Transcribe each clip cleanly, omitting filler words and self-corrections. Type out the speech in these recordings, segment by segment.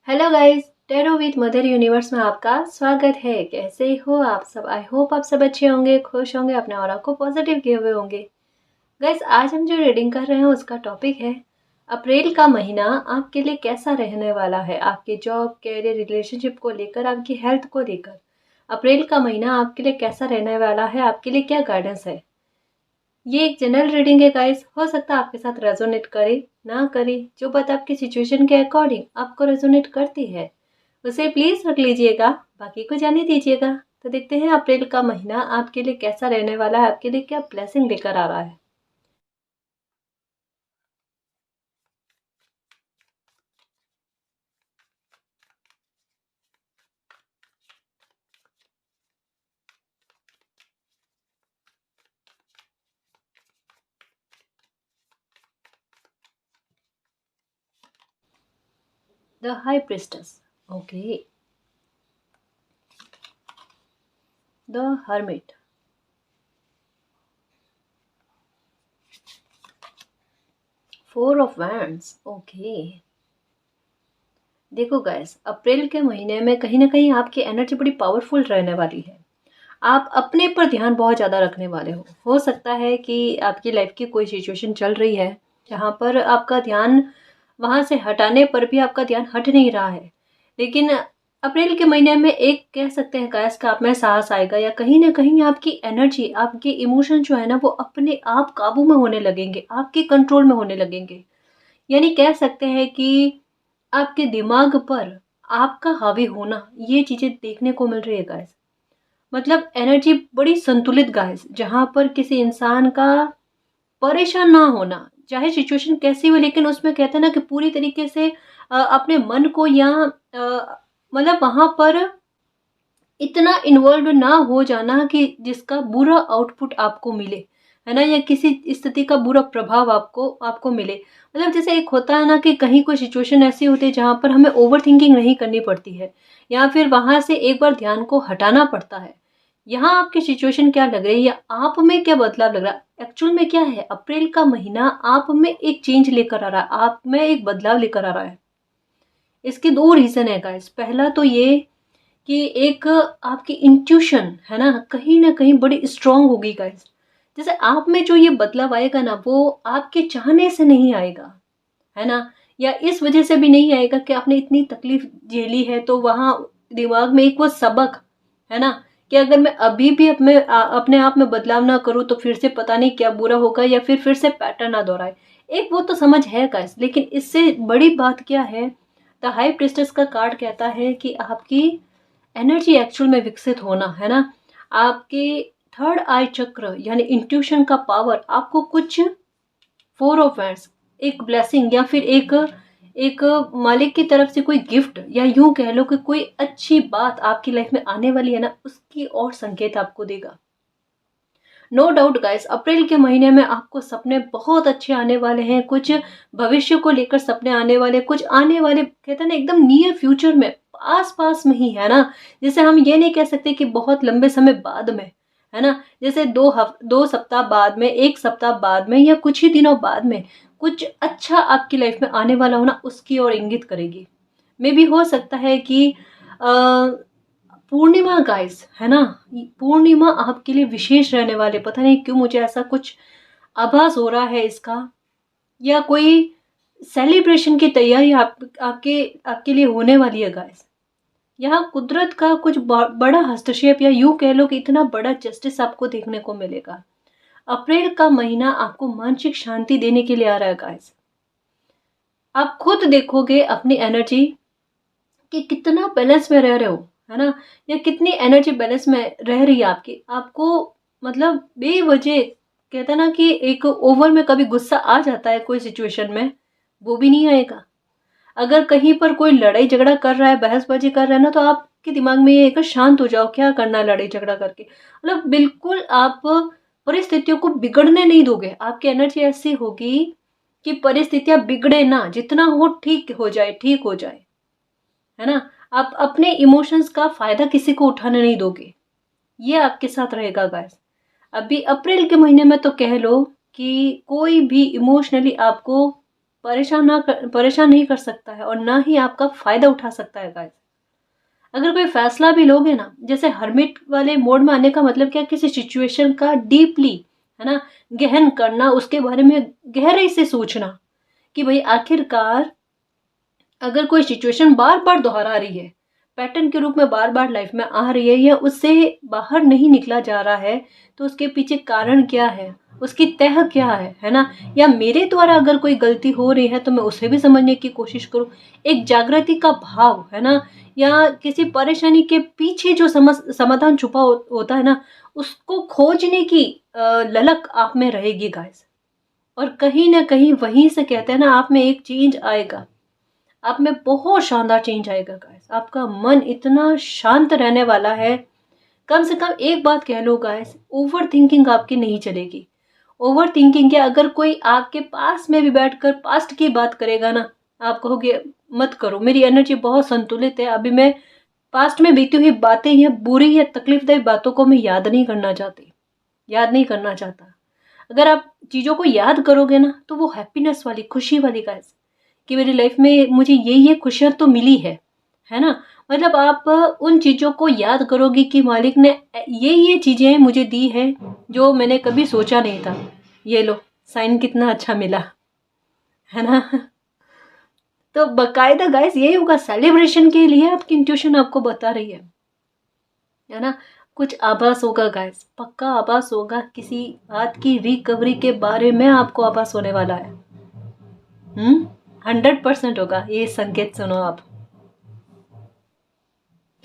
Hello guys, tarot with mother universe में आपका स्वागत है। कैसे हो आप सब? आई होप आप सब अच्छे होंगे, खुश होंगे, अपने ऑरा को पॉजिटिव किए हुए होंगे। गाइस, आज हम जो रीडिंग कर रहे हैं उसका टॉपिक है अप्रैल का महीना आपके लिए कैसा रहने वाला है। आपके जॉब, कैरियर, रिलेशनशिप को लेकर, आपकी हेल्थ को लेकर अप्रैल का महीना आपके लिए कैसा रहने वाला है, आपके लिए क्या गाइडेंस है। ये एक जनरल रीडिंग है गाइस, हो सकता है आपके साथ रेजोनेट करे ना करे। जो बात आपकी सिचुएशन के अकॉर्डिंग आपको रेजोनेट करती है उसे प्लीज रख लीजिएगा, बाकी को जाने दीजिएगा। तो देखते हैं अप्रैल का महीना आपके लिए कैसा रहने वाला है, आपके लिए क्या ब्लेसिंग लेकर आ रहा है। The high priestess, okay. The hermit, four of wands, okay. देखो गाइस, अप्रैल के महीने में कहीं ना कहीं आपकी एनर्जी बड़ी पावरफुल रहने वाली है। आप अपने पर ध्यान बहुत ज़्यादा रखने वाले हो सकता है कि आपकी लाइफ की कोई सिचुएशन चल रही है जहाँ पर आपका ध्यान, वहाँ से हटाने पर भी आपका ध्यान हट नहीं रहा है। लेकिन अप्रैल के महीने में एक कह सकते हैं गैस का आप में साहस आएगा, या कहीं ना कहीं आपकी एनर्जी, आपके इमोशन जो है ना वो अपने आप काबू में होने लगेंगे, आपके कंट्रोल में होने लगेंगे। यानी कह सकते हैं कि आपके दिमाग पर आपका हावी होना, ये चीज़ें देखने को मिल रही है गाइस। मतलब एनर्जी बड़ी संतुलित गाइस, जहाँ पर किसी इंसान का परेशान ना होना, चाहे सिचुएशन कैसी हो, लेकिन उसमें कहते हैं ना कि पूरी तरीके से अपने मन को या मतलब वहाँ पर इतना इन्वॉल्व ना हो जाना कि जिसका बुरा आउटपुट आपको मिले, है ना, या किसी स्थिति का बुरा प्रभाव आपको आपको मिले। मतलब जैसे एक होता है ना कि कहीं कोई सिचुएशन ऐसी होती है जहाँ पर हमें ओवर थिंकिंग नहीं करनी पड़ती है, या फिर वहाँ से एक बार ध्यान को हटाना पड़ता है। यहाँ आपकी सिचुएशन क्या लग रही है, या आप में क्या बदलाव लग रहा है, एक्चुअल में क्या है, अप्रैल का महीना आप में एक चेंज लेकर आ रहा है, आप में एक बदलाव लेकर आ रहा है। इसके दो रीजन है गाइस। पहला तो ये कि एक आपकी इंट्यूशन है ना कहीं बड़ी स्ट्रांग होगी गाइस। जैसे आप में जो ये बदलाव आएगा ना वो आपके चाहने से नहीं आएगा, है ना, या इस वजह से भी नहीं आएगा कि आपने इतनी तकलीफ झेली है तो वहां दिमाग में एक वो सबक है ना कि अगर मैं अभी भी अपने आप में बदलाव ना करूं तो फिर से पता नहीं क्या बुरा होगा, या फिर से पैटर्न ना दोहराए। एक वो तो समझ है गाइस, लेकिन इससे बड़ी बात क्या है, द हाई प्रिस्टेस का कार्ड कहता है कि आपकी एनर्जी एक्चुअल में विकसित होना, है ना, आपके थर्ड आई चक्र यानी इंट्यूशन का पावर आपको कुछ फोर ऑफ वैंड्स, एक ब्लेसिंग या फिर एक एक मालिक की तरफ से कोई गिफ्ट, या यूं कह लो कि कोई अच्छी बात आपकी लाइफ में आने वाली है ना, उसकी और संकेत आपको देगा। नो डाउट गाइस, अप्रैल के महीने में आपको सपने बहुत अच्छे आने वाले हैं, कुछ भविष्य को लेकर सपने आने वाले, कुछ आने वाले कहते हैं ना एकदम नियर फ्यूचर में, आस पास में ही, है ना। जैसे हम ये नहीं कह सकते कि बहुत लंबे समय बाद में, है ना, जैसे 2 सप्ताह बाद में, 1 सप्ताह बाद में, या कुछ ही दिनों बाद में कुछ अच्छा आपकी लाइफ में आने वाला हो ना, उसकी ओर इंगित करेगी। मे भी हो सकता है कि पूर्णिमा गाइस, है ना, पूर्णिमा आपके लिए विशेष रहने वाले, पता नहीं क्यों मुझे ऐसा कुछ आभास हो रहा है इसका, या कोई सेलिब्रेशन की तैयारी आपके आपके लिए होने वाली है गाइस। यहाँ कुदरत का कुछ बड़ा हस्तक्षेप, या यूं कह लो कि इतना बड़ा जस्टिस आपको देखने को मिलेगा। अप्रैल का महीना आपको मानसिक शांति देने के लिए आ रहा है गाइस। आप खुद देखोगे अपनी एनर्जी कि कितना बैलेंस में रह रहे हो, है ना, या कितनी एनर्जी बैलेंस में रह रही है आपकी। आपको मतलब बेवजह कहते हैं ना कि एक ओवर में कभी गुस्सा आ जाता है कोई सिचुएशन में, वो भी नहीं आएगा। अगर कहीं पर कोई लड़ाई झगड़ा कर रहा है, बहसबाजी कर रहा है ना, तो आपके दिमाग में ये है कि शांत हो जाओ, क्या करना है लड़ाई झगड़ा करके। मतलब बिल्कुल आप परिस्थितियों को बिगड़ने नहीं दोगे। आपकी एनर्जी ऐसी होगी कि परिस्थितियां बिगड़े ना, जितना हो ठीक हो जाए, ठीक हो जाए, है ना। आप अपने इमोशंस का फायदा किसी को उठाने नहीं दोगे, ये आपके साथ रहेगा गाइस। अभी अप्रैल के महीने में तो कह लो कि कोई भी इमोशनली आपको परेशान नहीं कर सकता है और ना ही आपका फ़ायदा उठा सकता है गाइस। अगर कोई फैसला भी लोगे ना, जैसे हर्मिट वाले मोड में आने का मतलब क्या, किसी सिचुएशन का डीपली, है ना, गहन करना, उसके बारे में गहराई से सोचना कि भाई आखिरकार अगर कोई सिचुएशन बार बार दोहरा रही है, पैटर्न के रूप में बार बार लाइफ में आ रही है, या उससे बाहर नहीं निकला जा रहा है, तो उसके पीछे कारण क्या है, उसकी तह क्या है ना। या मेरे द्वारा अगर कोई गलती हो रही है तो मैं उसे भी समझने की कोशिश करूं। एक जागृति का भाव, है ना, या किसी परेशानी के पीछे जो समाधान छुपा होता है ना, उसको खोजने की ललक आप में रहेगी गाइस। और कहीं ना कहीं वहीं से कहते हैं ना, आप में एक चेंज आएगा, आप में बहुत शानदार चेंज आएगा गाइस। आपका मन इतना शांत रहने वाला है। कम से कम एक बात कह लो गाइस, ओवर थिंकिंग आपकी नहीं चलेगी। ओवर थिंकिंग क्या, अगर कोई आपके पास में भी बैठकर पास्ट की बात करेगा ना, आप कहोगे मत करो, मेरी एनर्जी बहुत संतुलित है, अभी मैं पास्ट में बीती हुई बातें या बुरी या तकलीफदायक बातों को मैं याद नहीं करना चाहती, याद नहीं करना चाहता। अगर आप चीज़ों को याद करोगे ना, तो वो हैप्पीनेस वाली, खुशी वाली गाइस, कि मेरी लाइफ में मुझे ये खुशियाँ तो मिली है ना। मतलब आप उन चीज़ों को याद करोगे कि मालिक ने ये चीज़ें मुझे दी है जो मैंने कभी सोचा नहीं था। ये लो, साइन कितना अच्छा मिला, है ना। तो बकायदा गाइस यही होगा, सेलिब्रेशन के लिए आपकी इंट्यूशन आपको बता रही है ना। कुछ आभास होगा गाइस, पक्का आभास होगा, किसी बात की रिकवरी के बारे में आपको आभास होने वाला है। 100% होगा, ये संकेत सुनो आप।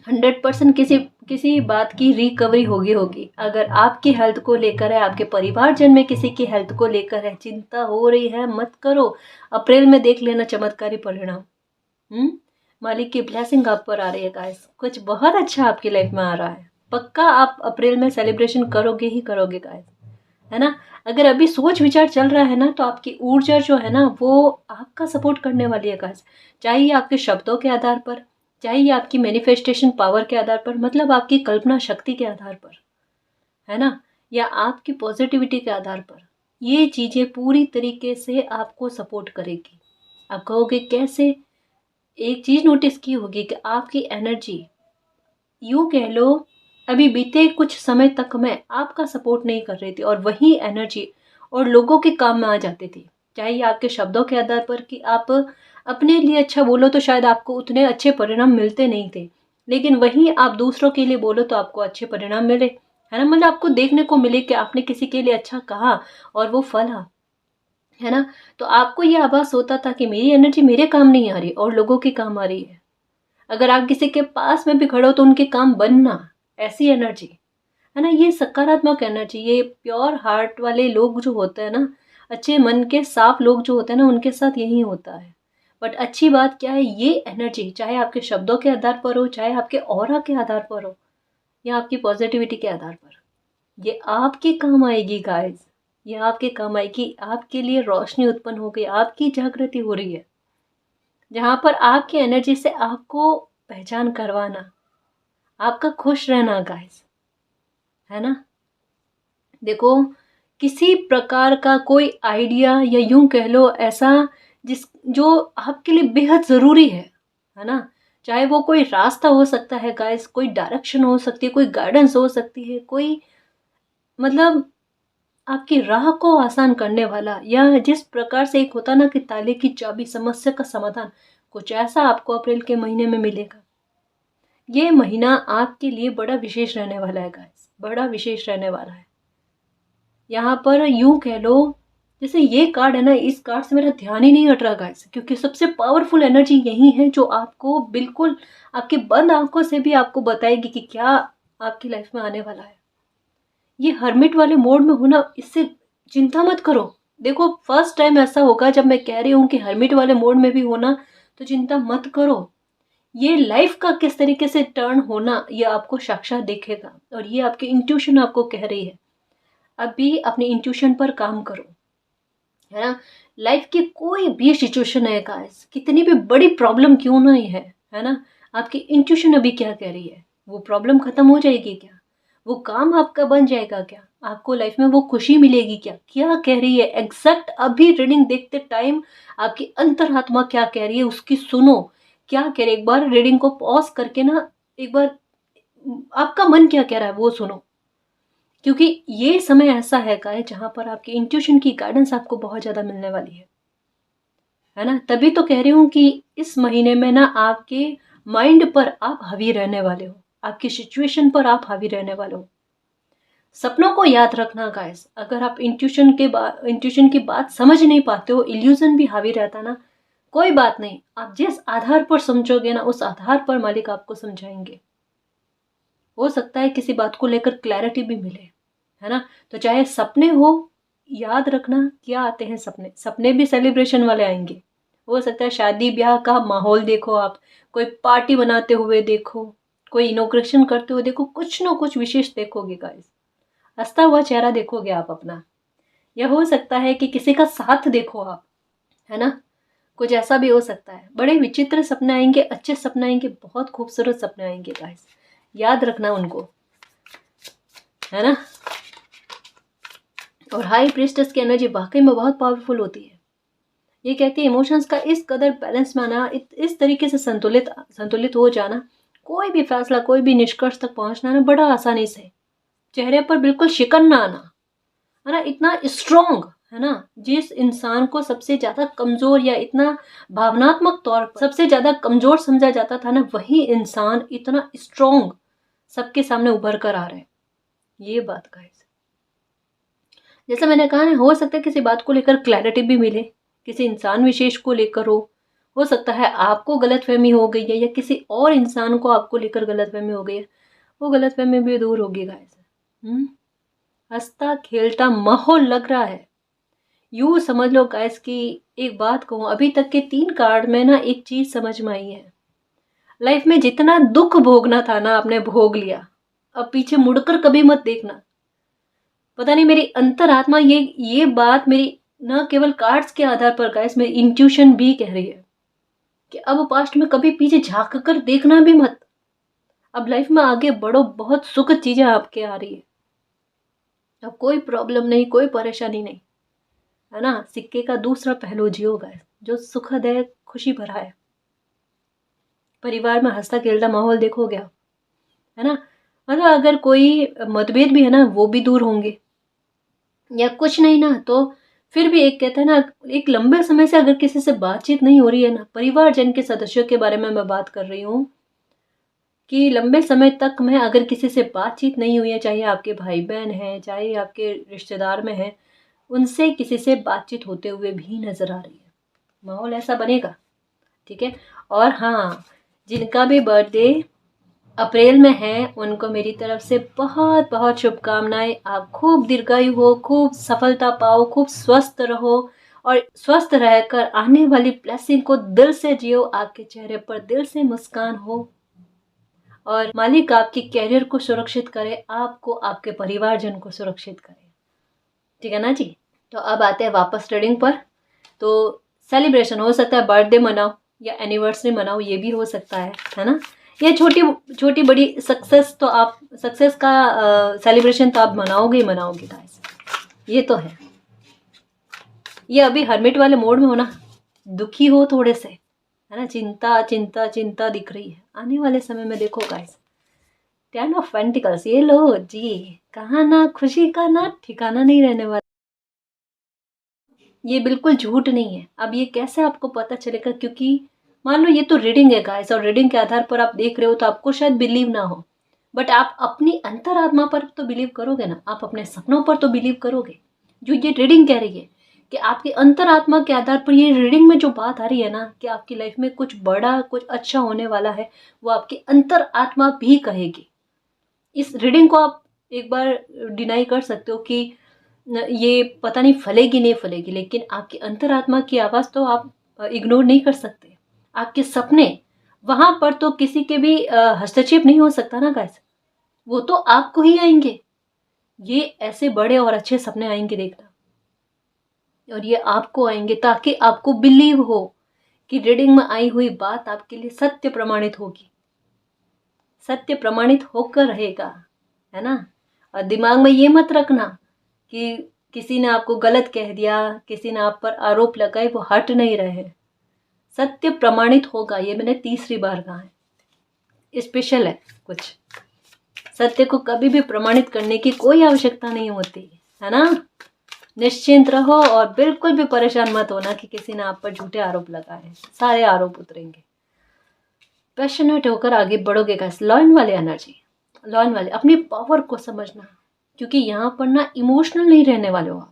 100% किसी बात की रिकवरी होगी। अगर आपकी हेल्थ को लेकर है, आपके परिवारजन में किसी की हेल्थ को लेकर है, चिंता हो रही है, मत करो। अप्रैल में देख लेना चमत्कारी परिणाम। मालिक की ब्लेसिंग आप पर आ रही है गाइस, कुछ बहुत अच्छा आपकी लाइफ में आ रहा है। पक्का आप अप्रैल में सेलिब्रेशन करोगे ही करोगे गाइस, है ना। अगर अभी सोच विचार चल रहा है ना, तो आपकी ऊर्जा जो है ना, वो आपका सपोर्ट करने वाली है गाइस। चाहे ये आपके शब्दों के आधार पर, चाहे ये आपकी मैनिफेस्टेशन पावर के आधार पर, मतलब आपकी कल्पना शक्ति के आधार पर, है ना, या आपकी पॉजिटिविटी के आधार पर, ये चीज़ें पूरी तरीके से आपको सपोर्ट करेगी। आप कहोगे कैसे? एक चीज़ नोटिस की होगी कि आपकी एनर्जी, यूँ कह लो, अभी बीते कुछ समय तक मैं आपका सपोर्ट नहीं कर रही थी, और वही एनर्जी और लोगों के काम में आ जाती थी। चाहे ये आपके शब्दों के आधार पर कि आप अपने लिए अच्छा बोलो तो शायद आपको उतने अच्छे परिणाम मिलते नहीं थे, लेकिन वहीं आप दूसरों के लिए बोलो तो आपको अच्छे परिणाम मिले, है ना। मतलब आपको देखने को मिले कि आपने किसी के लिए अच्छा कहा और वो फला, है ना। तो आपको ये आभास होता था कि मेरी एनर्जी मेरे काम नहीं आ रही और लोगों के काम आ रही है। अगर आप किसी के पास में भी खड़े हो तो उनके काम बनना, ऐसी एनर्जी, है ना। ये सकारात्मक एनर्जी, ये प्योर हार्ट वाले लोग जो होते हैं ना, अच्छे मन के साफ लोग जो होते हैं ना, उनके साथ यही होता है। बट अच्छी बात क्या है, ये एनर्जी चाहे आपके शब्दों के आधार पर हो, चाहे आपके ऑरा के आधार पर हो, या आपकी पॉजिटिविटी के आधार पर, ये आपके काम आएगी गाइस। ये आपके काम आएगी, आपके लिए रोशनी उत्पन्न हो गई, आपकी जागृति हो रही है, जहाँ पर आपकी एनर्जी से आपको पहचान करवाना, आपका खुश रहना गाइस, है ना। देखो, किसी प्रकार का कोई आइडिया, या यूं कह लो ऐसा जो आपके लिए बेहद ज़रूरी है ना। चाहे वो कोई रास्ता हो सकता है गाइस, कोई डायरेक्शन हो सकती है, कोई गाइडेंस हो सकती है, कोई मतलब आपकी राह को आसान करने वाला, या जिस प्रकार से एक होता ना कि ताले की चाबी, समस्या का समाधान, कुछ ऐसा आपको अप्रैल के महीने में मिलेगा। ये महीना आपके लिए बड़ा विशेष रहने वाला है गाइस, बड़ा विशेष रहने वाला है। यहाँ पर यूं कह लो, जैसे ये कार्ड है ना, इस कार्ड से मेरा ध्यान ही नहीं हट रहा गाइस, क्योंकि सबसे पावरफुल एनर्जी यही है जो आपको बिल्कुल आपके बंद आंखों से भी आपको बताएगी कि क्या आपकी लाइफ में आने वाला है। ये हर्मिट वाले मोड में होना, इससे चिंता मत करो। देखो, फर्स्ट टाइम ऐसा होगा जब मैं कह रही हूँ कि हर्मिट वाले मोड में भी होना, तो चिंता मत करो। ये लाइफ का किस तरीके से टर्न होना, ये आपको साक्षात दिखेगा, और ये आपकी इंट्यूशन आपको कह रही है। अभी अपनी इंट्यूशन पर काम करो, है ना। लाइफ की कोई भी सिचुएशन है गाइस, कितनी भी बड़ी प्रॉब्लम क्यों नहीं है ना, आपकी इंट्यूशन अभी क्या कह रही है, वो प्रॉब्लम खत्म हो जाएगी क्या, वो काम आपका बन जाएगा क्या, आपको लाइफ में वो खुशी मिलेगी क्या, क्या कह रही है एग्जैक्ट अभी रीडिंग देखते टाइम आपकी अंतरात्मा क्या कह रही है उसकी सुनो, क्या कह रही है। एक बार रीडिंग को पॉज करके ना, एक बार आपका मन क्या कह रहा है वो सुनो, क्योंकि ये समय ऐसा है गाइस जहां पर आपकी इंट्यूशन की गाइडेंस आपको बहुत ज़्यादा मिलने वाली है ना। तभी तो कह रही हूँ कि इस महीने में ना आपके माइंड पर आप हावी रहने वाले हो, आपकी सिचुएशन पर आप हावी रहने वाले हो। सपनों को याद रखना गाइस, अगर आप इंट्यूशन की बात समझ नहीं पाते हो, इल्यूजन भी हावी रहता ना, कोई बात नहीं, आप जिस आधार पर समझोगे ना उस आधार पर मालिक आपको समझाएंगे। हो सकता है किसी बात को लेकर क्लैरिटी भी मिले, है ना। तो चाहे सपने हो, याद रखना क्या आते हैं सपने, सपने भी सेलिब्रेशन वाले आएंगे। हो सकता है शादी ब्याह का माहौल देखो आप, कोई पार्टी बनाते हुए देखो, कोई इनोग्रेशन करते हुए देखो, कुछ ना कुछ विशेष देखोगे गाइस, हंसता हुआ चेहरा देखोगे आप अपना। या हो सकता है कि किसी का साथ देखो आप, है ना, कुछ ऐसा भी हो सकता है। बड़े विचित्र सपने आएंगे, अच्छे सपने आएंगे, बहुत खूबसूरत सपने आएंगे गाइस, याद रखना उनको, है ना। और हाई प्रीस्टेस की एनर्जी वाकई में बहुत पावरफुल होती है। ये कहती है इमोशंस का इस कदर बैलेंस में आना, इस तरीके से संतुलित हो जाना, कोई भी फैसला, कोई भी निष्कर्ष तक पहुंचना ना बड़ा आसानी से, चेहरे पर बिल्कुल शिकन ना आना, है ना, इतना स्ट्रॉन्ग, है ना। जिस इंसान को सबसे ज्यादा कमजोर या इतना भावनात्मक तौर पर सबसे ज्यादा कमजोर समझा जाता था ना, वही इंसान इतना स्ट्रॉन्ग सबके सामने उभर कर आ रहे हैं। ये बात गाइस, जैसे मैंने कहा ना, हो सकता है किसी बात को लेकर क्लैरिटी भी मिले, किसी इंसान विशेष को लेकर हो सकता है आपको गलतफहमी हो गई है या किसी और इंसान को आपको लेकर गलतफहमी हो गई है, वो गलतफहमी भी दूर होगी गाइस। हंसता खेलता माहौल लग रहा है। यूं समझ लो गाइस कि एक बात कहूँ, अभी तक के 3 कार्ड में ना एक चीज समझ में आई है, लाइफ में जितना दुख भोगना था ना आपने भोग लिया, अब पीछे मुड़कर कभी मत देखना। पता नहीं मेरी अंतरात्मा ये बात मेरी न केवल कार्ड्स के आधार पर गाइस, मेरी इंट्यूशन भी कह रही है कि अब पास्ट में कभी पीछे झांक कर देखना भी मत, अब लाइफ में आगे बढ़ो, बहुत सुख चीजें आपके आ रही है, अब कोई प्रॉब्लम नहीं, कोई परेशानी नहीं, है ना। सिक्के का दूसरा पहलू जियो गाइस, जो सुखद है, खुशी भरा है, परिवार में हंसता खेलता माहौल देखोगे आप, है ना। मतलब अगर कोई मतभेद भी है ना वो भी दूर होंगे, या कुछ नहीं ना तो फिर भी एक कहते हैं ना, एक लंबे समय से अगर किसी से बातचीत नहीं हो रही है ना, परिवारजन के सदस्यों के बारे में मैं बात कर रही हूँ, कि लंबे समय तक में अगर किसी से बातचीत नहीं हुई है, चाहे आपके भाई बहन हैं, चाहे आपके रिश्तेदार में हैं, उनसे किसी से बातचीत होते हुए भी नजर आ रही है, माहौल ऐसा बनेगा, ठीक है। और हाँ, जिनका भी बर्थडे अप्रैल में है उनको मेरी तरफ से बहुत बहुत शुभकामनाएं। आप खूब दीर्घायु हो, खूब सफलता पाओ, खूब स्वस्थ रहो, और स्वस्थ रहकर आने वाली ब्लेसिंग को दिल से जियो, आपके चेहरे पर दिल से मुस्कान हो, और मालिक आपके कैरियर को सुरक्षित करे, आपको आपके परिवारजन को सुरक्षित करे, ठीक है ना जी। तो अब आते हैं वापस रीडिंग पर। तो सेलिब्रेशन हो सकता है, बर्थडे मनाओ या एनिवर्सरी मनाओ, ये भी हो सकता है ना। ये छोटी छोटी बड़ी सक्सेस तो आप, सक्सेस का सेलिब्रेशन तो आप मनाओगे ही मनाओगे गाइस, ये तो है। ये अभी हर्मिट वाले मोड में हो ना, दुखी हो थोड़े से, है ना, चिंता चिंता चिंता दिख रही है, आने वाले समय में देखो गाइस, 10 ऑफ पेंटिकल्स, ये लो जी, कहाँ ना खुशी का ना ठिकाना नहीं रहने वाला। ये बिल्कुल झूठ नहीं है। अब ये कैसे आपको पता चलेगा, क्योंकि मान लो ये तो रीडिंग है गाइस, और रीडिंग के आधार पर आप देख रहे हो तो आपको शायद बिलीव ना हो, बट आप अपनी अंतरात्मा पर तो बिलीव करोगे ना, आप अपने सपनों पर तो बिलीव करोगे। जो ये रीडिंग कह रही है कि आपकी अंतरात्मा के आधार पर, ये रीडिंग में जो बात आ रही है ना कि आपकी लाइफ में कुछ बड़ा, कुछ अच्छा होने वाला है, वो आपकी अंतरात्मा भी कहेगी। इस रीडिंग को आप एक बार डिनाई कर सकते हो कि ये पता नहीं फलेगी नहीं फलेगी, लेकिन आपकी अंतरात्मा की आवाज़ तो आप इग्नोर नहीं कर सकते। आपके सपने, वहां पर तो किसी के भी हस्तक्षेप नहीं हो सकता ना गाइस, वो तो आपको ही आएंगे। ये ऐसे बड़े और अच्छे सपने आएंगे देखना, और ये आपको आएंगे ताकि आपको बिलीव हो कि रीडिंग में आई हुई बात आपके लिए सत्य प्रमाणित होगी, सत्य प्रमाणित होकर रहेगा, है ना। और दिमाग में ये मत रखना कि किसी ने आपको गलत कह दिया, किसी ने आप पर आरोप लगाए, वो हट नहीं रहे। सत्य प्रमाणित होगा, ये मैंने तीसरी बार कहा है। स्पेशल है कुछ, सत्य को कभी भी प्रमाणित करने की कोई आवश्यकता नहीं होती है ना। निश्चिंत रहो और बिल्कुल भी परेशान मत होना कि किसी ने आप पर झूठे आरोप लगाए, सारे आरोप उतरेंगे। पैशनेट होकर आगे बढ़ोगे गाइस। लॉयन वाले एनर्जी, लॉयन वाले अपनी पावर को समझना, क्योंकि यहाँ पर ना इमोशनल नहीं रहने वाले हो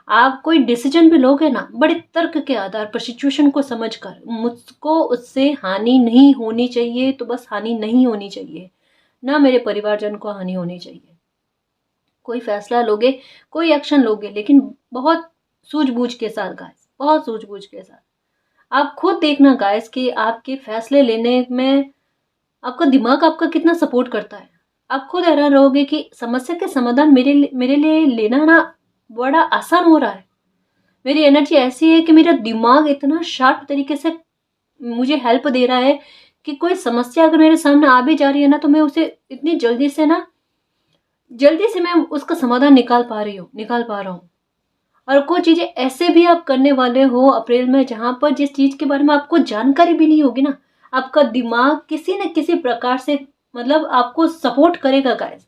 आप कोई डिसीजन भी लोगे ना बड़े तर्क के आधार पर, सिचुएशन को समझकर, मुझको उससे हानि नहीं होनी चाहिए तो बस हानि नहीं होनी चाहिए, ना मेरे परिवारजन को हानि होनी चाहिए। कोई फैसला लोगे, कोई एक्शन लोगे, लेकिन बहुत सूझबूझ के साथ गाइस, बहुत सूझबूझ के साथ। आप खुद देखना गाइस कि आपके फैसले लेने में आपका दिमाग आपका कितना सपोर्ट करता है। आप खुद हैरान रहोगे कि समस्या के समाधान मेरे लिए लेना ना बड़ा आसान हो रहा है। मेरी एनर्जी ऐसी है कि मेरा दिमाग इतना शार्प तरीके से मुझे हेल्प दे रहा है कि कोई समस्या अगर मेरे सामने आ भी जा रही है ना, तो मैं उसे इतनी जल्दी से मैं उसका समाधान निकाल पा रहा हूँ। और कुछ चीजें ऐसे भी आप करने वाले हो अप्रैल में, जहां पर जिस चीज के बारे में आपको जानकारी भी नहीं होगी ना, आपका दिमाग किसी न किसी प्रकार से मतलब आपको सपोर्ट करेगा गाइस।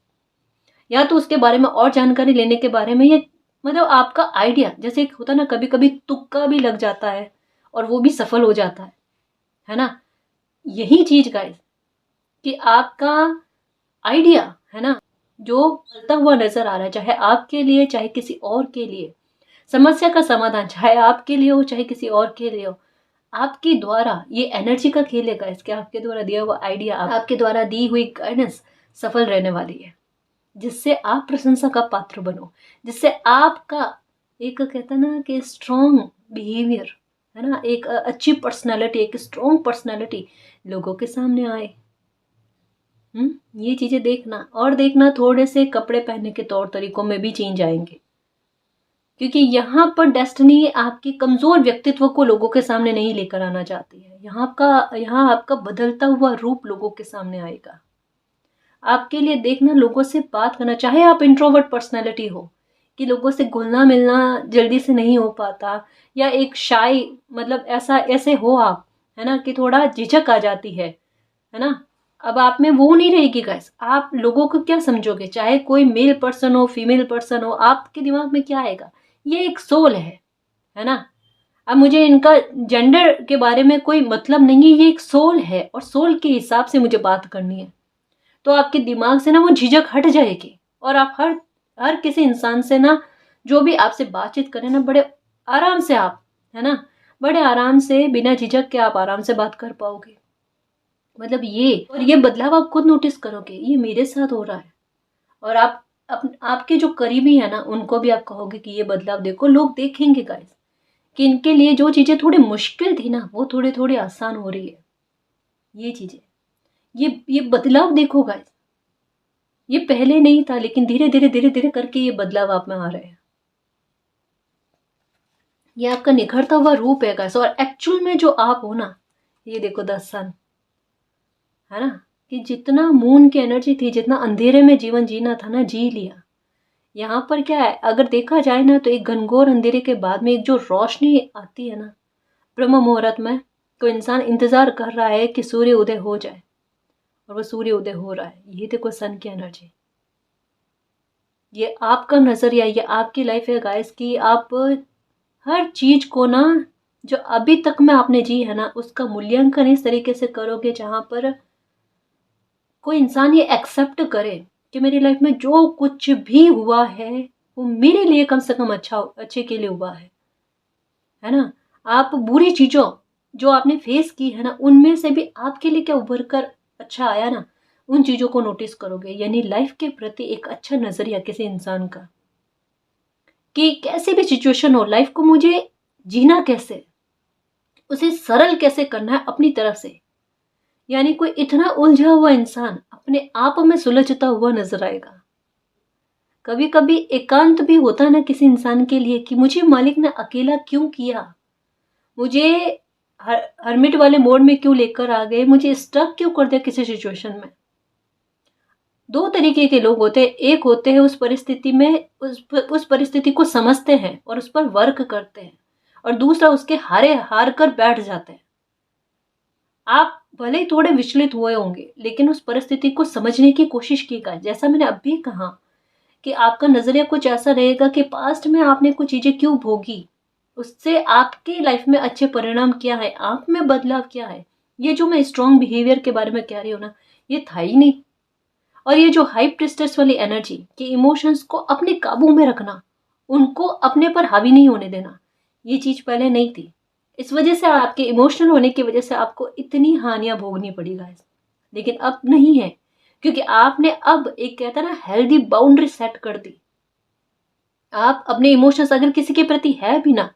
या तो उसके बारे में और जानकारी लेने के बारे में, या मतलब आपका आइडिया, जैसे होता ना कभी कभी तुक्का भी लग जाता है और वो भी सफल हो जाता है ना। यही चीज गाइस कि आपका आइडिया है ना जो चलता हुआ नजर आ रहा है, चाहे आपके लिए चाहे किसी और के लिए, समस्या का समाधान चाहे आपके लिए हो चाहे किसी और के लिए हो, आपके द्वारा, ये एनर्जी का खेल है गाइस, कि आपके द्वारा दिया हुआ आइडिया, आपके द्वारा दी हुई गाइडेंस सफल रहने वाली है, जिससे आप प्रशंसा का पात्र बनो, जिससे आपका एक कहता ना कि स्ट्रॉन्ग बिहेवियर है ना, एक अच्छी पर्सनालिटी, एक स्ट्रॉन्ग पर्सनालिटी लोगों के सामने आए। ये चीजें देखना, और देखना थोड़े से कपड़े पहनने के तौर तरीकों में भी चेंज आएंगे, क्योंकि यहाँ पर डेस्टिनी आपके कमजोर व्यक्तित्व को लोगों के सामने नहीं लेकर आना चाहती है। यहाँ आपका बदलता हुआ रूप लोगों के सामने आएगा। आपके लिए देखना, लोगों से बात करना, चाहे आप इंट्रोवर्ट पर्सनैलिटी हो कि लोगों से घुलना मिलना जल्दी से नहीं हो पाता, या एक शाय मतलब ऐसे हो आप, है ना, कि थोड़ा झिझक आ जाती है ना। अब आप में वो नहीं रहेगी गाइस। आप लोगों को क्या समझोगे, चाहे कोई मेल पर्सन हो फीमेल पर्सन हो, आपके दिमाग में क्या आएगा, ये एक सोल है ना। अब मुझे इनका जेंडर के बारे में कोई मतलब नहीं है, ये एक सोल है और सोल के हिसाब से मुझे बात करनी है। तो आपके दिमाग से ना वो झिझक हट जाएगी, और आप हर किसी इंसान से ना, जो भी आपसे बातचीत करे ना, बड़े आराम से आप, है ना, बड़े आराम से बिना झिझक के आप आराम से बात कर पाओगे। मतलब ये बदलाव आप खुद नोटिस करोगे, ये मेरे साथ हो रहा है। और आप आपके जो करीबी है ना, उनको भी आप कहोगे कि ये बदलाव देखो। लोग देखेंगे गाइस कि इनके लिए जो चीजें थोड़ी मुश्किल थी ना, वो थोड़ी थोड़ी आसान हो रही है। ये चीजें, ये बदलाव देखो गाइस, ये पहले नहीं था, लेकिन धीरे धीरे करके ये बदलाव आप में आ रहे हैं। ये आपका निखरता हुआ रूप है गाइस। और एक्चुअल में जो आप हो ना, ये देखो 10 सन, है ना, कि जितना मून की एनर्जी थी, जितना अंधेरे में जीवन जीना था ना, जी लिया। यहाँ पर क्या है, अगर देखा जाए ना, तो एक घनघोर अंधेरे के बाद में एक जो रोशनी आती है ना ब्रह्म मुहूर्त में, तो इंसान इंतजार कर रहा है कि सूर्य उदय हो जाए, और वो सूर्य उदय हो रहा है। ये देखो सन की एनर्जी, ये आपका नजरिया, ये आपकी लाइफ है गाइस, कि आप हर चीज को ना, जो अभी तक में आपने जी है ना, उसका मूल्यांकन इस तरीके से करोगे जहां पर कोई इंसान ये एक्सेप्ट करे कि मेरी लाइफ में जो कुछ भी हुआ है वो मेरे लिए कम से कम अच्छे के लिए हुआ है ना। आप बुरी चीजों जो आपने फेस की है ना, उनमें से भी आपके लिए क्या उभर कर अच्छा आया ना, उन चीजों को नोटिस करोगे। यानी लाइफ के प्रति एक अच्छा नजरिया किसी इंसान का, कि कैसे भी सिचुएशन हो, लाइफ को मुझे जीना कैसे, उसे सरल कैसे करना है अपनी तरफ से। यानी कोई इतना उलझा हुआ इंसान अपने आप में सुलझता हुआ नजर आएगा। कभी कभी एकांत भी होता है ना किसी इंसान के लिए, कि मुझे मालिक ने अकेला क्यों किया, मुझे हरमिट वाले मोड में क्यों लेकर आ गए, मुझे स्टक क्यों कर दिया किसी सिचुएशन में। दो तरीके के लोग होते हैं। एक होते हैं उस परिस्थिति में उस परिस्थिति को समझते हैं और उस पर वर्क करते हैं, और दूसरा उसके हार कर बैठ जाते हैं। आप भले ही थोड़े विचलित हुए होंगे, लेकिन उस परिस्थिति को समझने की कोशिश कीजिए। जैसा मैंने अभी कहा कि आपका नजरिया कुछ ऐसा रहेगा कि पास्ट में आपने कुछ चीजें क्यों भोगी, उससे आपकी लाइफ में अच्छे परिणाम क्या है, आप में बदलाव क्या है। ये जो मैं स्ट्रॉन्ग बिहेवियर के बारे में कह रही हूँ ना, ये था ही नहीं। और ये जो हाई प्रिस्टेस वाली एनर्जी कि इमोशंस को अपने काबू में रखना, उनको अपने पर हावी नहीं होने देना, ये चीज पहले नहीं थी। इस वजह से आपके इमोशनल होने की वजह से आपको इतनी हानियां भोगनी पड़ी गाइस। लेकिन अब नहीं है, क्योंकि आपने अब एक कहता है ना हेल्दी बाउंड्री सेट कर दी। आप अपने इमोशंस अगर किसी के प्रति है भी ना,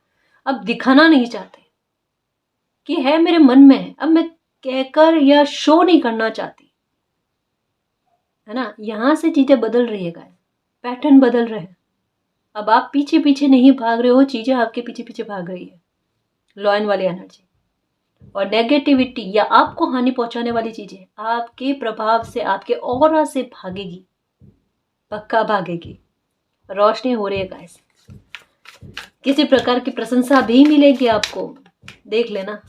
अब दिखाना नहीं चाहते कि है मेरे मन में है, अब मैं कहकर या शो नहीं करना चाहती, है ना। यहां से चीजें बदल रही है गाइस, पैटर्न बदल रहे हैं। अब आप पीछे पीछे नहीं भाग रहे हो, चीजें आपके पीछे पीछे भाग रही है। लॉयन वाली एनर्जी और नेगेटिविटी या आपको हानि पहुंचाने वाली चीजें आपके प्रभाव से, आपके ऑरा से भागेगी, पक्का भागेगी। रोशनी हो रही है गाइस, किसी प्रकार की प्रशंसा भी मिलेगी आपको, देख लेना।